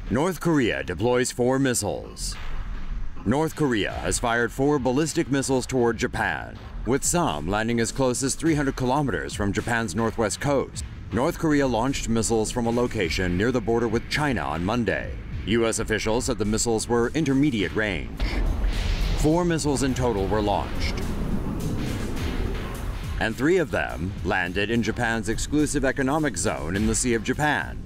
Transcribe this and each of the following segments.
North Korea deploys 4 missiles. North Korea has fired 4 ballistic missiles toward Japan, with some landing as close as 300 kilometers from Japan's northwest coast. North Korea launched missiles from a location near the border with China on Monday. U.S. officials said the missiles were intermediate range. 4 missiles in total were launched, and 3 of them landed in Japan's exclusive economic zone in the Sea of Japan.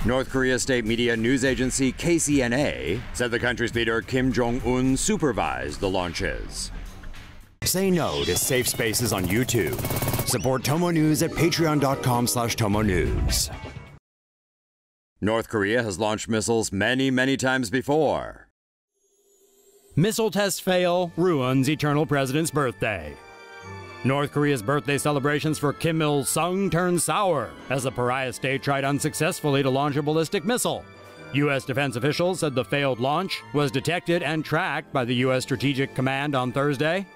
North Korea state media news agency KCNA said the country's leader Kim Jong Un supervised the launches. Say no to safe spaces on YouTube. Support TomoNews at patreon.com/TomoNews. North Korea has launched missiles many times before. Missile test fail ruins eternal president's birthday. North Korea's birthday celebrations for Kim Il-sung turned sour as the pariah state tried unsuccessfully to launch a ballistic missile. U.S. defense officials said the failed launch was detected and tracked by the U.S. Strategic Command on Thursday.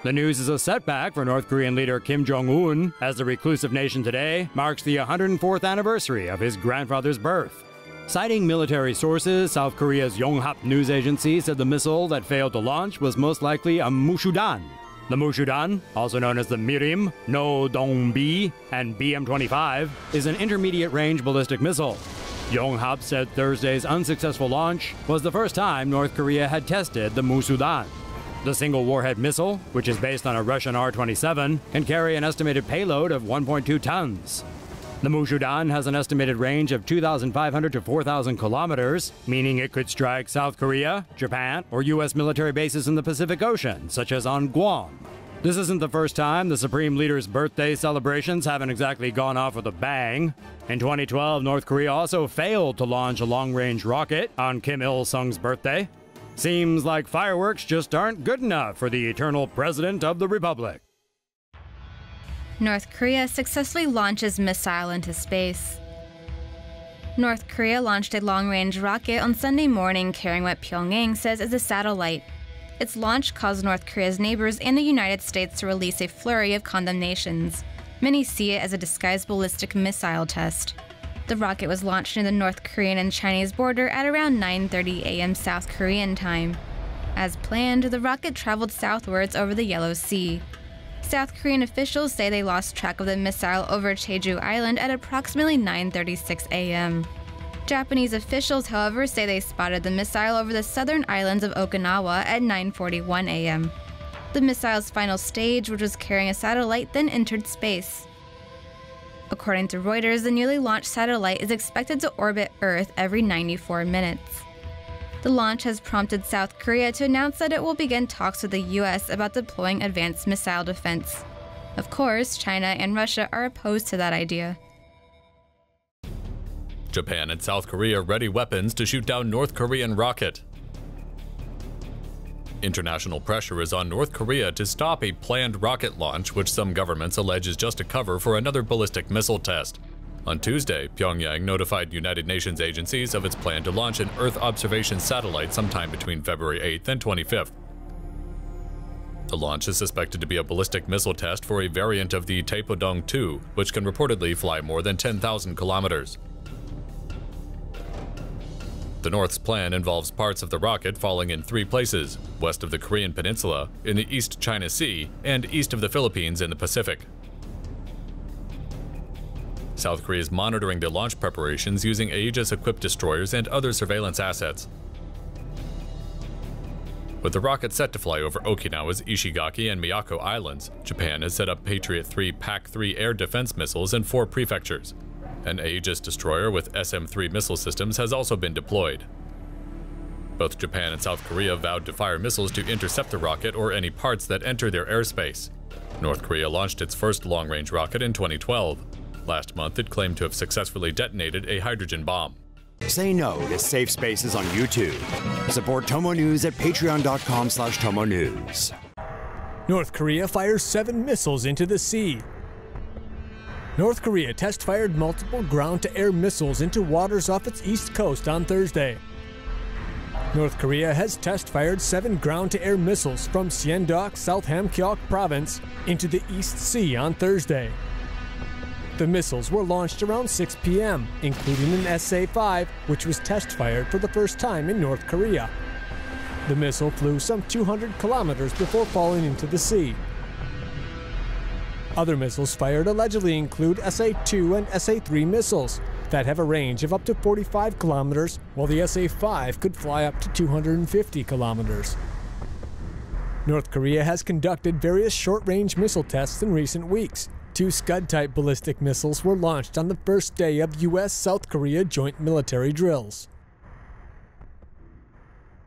The news is a setback for North Korean leader Kim Jong Un, as the reclusive nation today marks the 104th anniversary of his grandfather's birth. Citing military sources, South Korea's Yonhap news agency said the missile that failed to launch was most likely a MUSUDAN. The MUSUDAN, also known as the Mirim, No Dong-bi, and BM-25, is an intermediate-range ballistic missile. Yonhap said Thursday's unsuccessful launch was the first time North Korea had tested the MUSUDAN. The single-warhead missile, which is based on a Russian R-27, can carry an estimated payload of 1.2 tons. The MUSUDAN has an estimated range of 2,500 to 4,000 kilometers, meaning it could strike South Korea, Japan, or U.S. military bases in the Pacific Ocean, such as on Guam. This isn't the first time the Supreme Leader's birthday celebrations haven't exactly gone off with a bang. In 2012, North Korea also failed to launch a long-range rocket on Kim Il-sung's birthday. Seems like fireworks just aren't good enough for the eternal President of the Republic. North Korea successfully launches missile into space. North Korea launched a long-range rocket on Sunday morning carrying what Pyongyang says is a satellite. Its launch caused North Korea's neighbors and the United States to release a flurry of condemnations. Many see it as a disguised ballistic missile test. The rocket was launched near the North Korean and Chinese border at around 9:30 a.m. South Korean time. As planned, the rocket traveled southwards over the Yellow Sea. South Korean officials say they lost track of the missile over Jeju Island at approximately 9:36 a.m. Japanese officials, however, say they spotted the missile over the southern islands of Okinawa at 9:41 a.m. The missile's final stage, which was carrying a satellite, then entered space. According to Reuters, the newly launched satellite is expected to orbit Earth every 94 minutes. The launch has prompted South Korea to announce that it will begin talks with the U.S. about deploying advanced missile defense. Of course, China and Russia are opposed to that idea. Japan and South Korea ready weapons to shoot down North Korean rocket. International pressure is on North Korea to stop a planned rocket launch, which some governments allege is just a cover for another ballistic missile test. On Tuesday, Pyongyang notified United Nations agencies of its plan to launch an Earth observation satellite sometime between February 8th and 25th. The launch is suspected to be a ballistic missile test for a variant of the Taepodong-2, which can reportedly fly more than 10,000 kilometers. The North's plan involves parts of the rocket falling in 3 places: west of the Korean Peninsula, in the East China Sea, and east of the Philippines in the Pacific. South Korea is monitoring the launch preparations using Aegis-equipped destroyers and other surveillance assets. With the rocket set to fly over Okinawa's Ishigaki and Miyako Islands, Japan has set up Patriot 3 PAC-3 air defense missiles in 4 prefectures. An Aegis destroyer with SM-3 missile systems has also been deployed. Both Japan and South Korea vowed to fire missiles to intercept the rocket or any parts that enter their airspace. North Korea launched its first long-range rocket in 2012. Last month, it claimed to have successfully detonated a hydrogen bomb. Say no to safe spaces on YouTube. Support TomoNews at patreon.com/TomoNews. North Korea fires 7 missiles into the sea. North Korea test-fired multiple ground-to-air missiles into waters off its east coast on Thursday. North Korea has test-fired 7 ground-to-air missiles from Siendok, South Hamgyok Province into the East Sea on Thursday. The missiles were launched around 6 p.m., including an SA-5, which was test-fired for the first time in North Korea. The missile flew some 200 kilometers before falling into the sea. Other missiles fired allegedly include SA-2 and SA-3 missiles that have a range of up to 45 kilometers, while the SA-5 could fly up to 250 kilometers. North Korea has conducted various short-range missile tests in recent weeks. 2 Scud-type ballistic missiles were launched on the first day of U.S.-South Korea joint military drills.